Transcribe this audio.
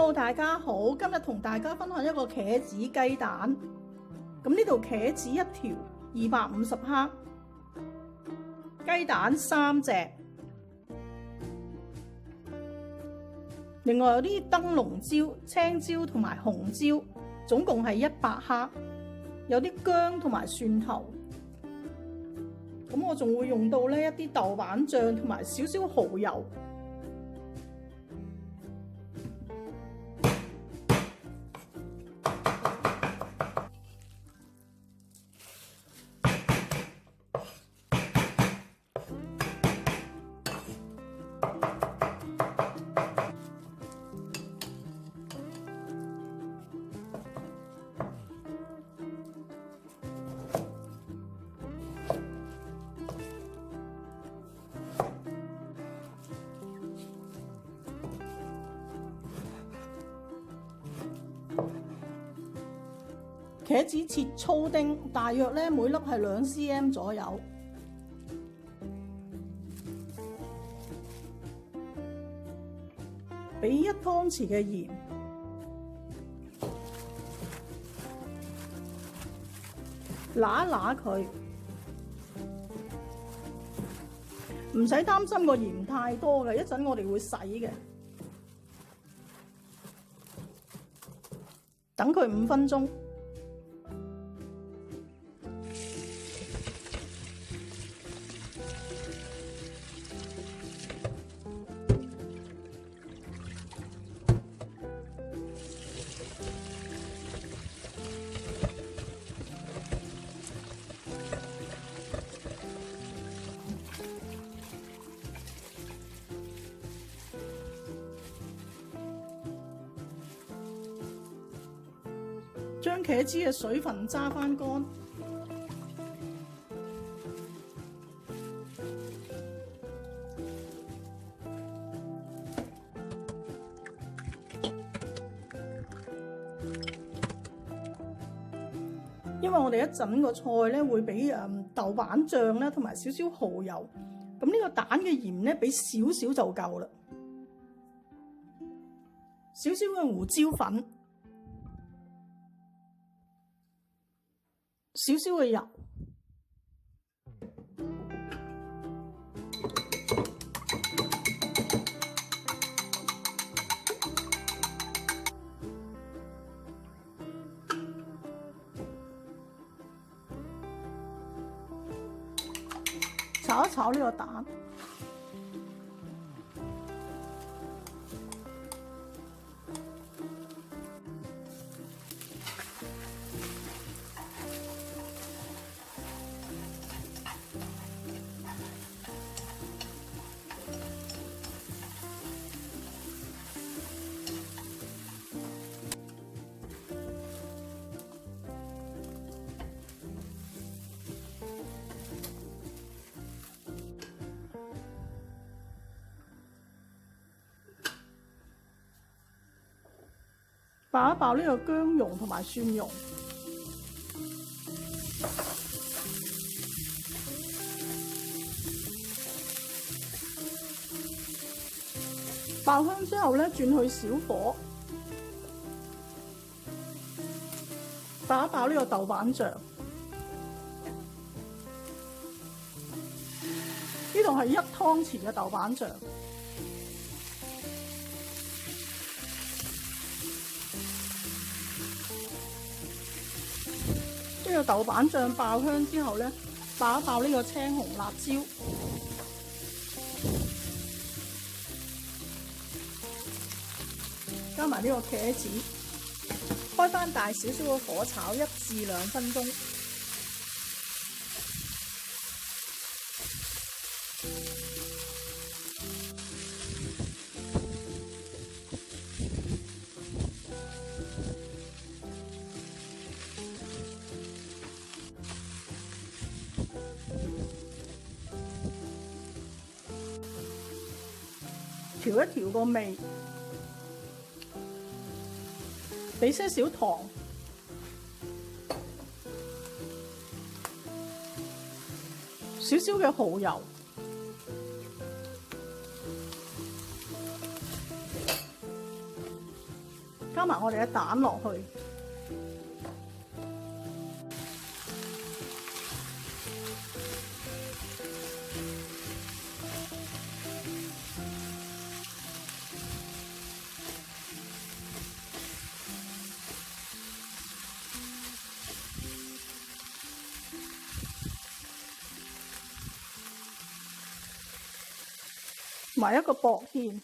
Hello， 大家好，今日同大家分享一個茄子雞蛋。咁呢度茄子一條250克，雞蛋3隻，另外有啲燈籠椒、青椒同埋紅椒，總共係100克，有啲薑同埋蒜頭。咁我仲會用到呢一啲豆瓣醬同埋少少蠔油。茄子切粗丁，大約咧每粒係2 cm 左右。俾1湯匙嘅鹽，揦一揦佢，唔使擔心個鹽太多嘅，一陣我哋會洗嘅。等佢5分鐘。將茄子嘅水分揸返乾，因為我哋一陣個菜咧會俾豆瓣醬咧同埋少少蠔油，咁呢個蛋嘅鹽咧俾少少就夠啦，少少嘅胡椒粉。少少嘅油，炒一炒呢個蛋。爆一爆呢個薑蓉同埋蒜蓉，爆香之後咧，轉去小火，爆一爆呢個豆瓣醬。呢度係1湯匙嘅豆瓣醬。呢個豆瓣醬爆香之後咧，爆一爆呢個青紅辣椒，加埋呢個茄子，開返大少少嘅火炒1至2分鐘。調一調個味，俾些少糖，少少嘅蠔油，加埋我哋嘅蛋落去。埋一個薄芡。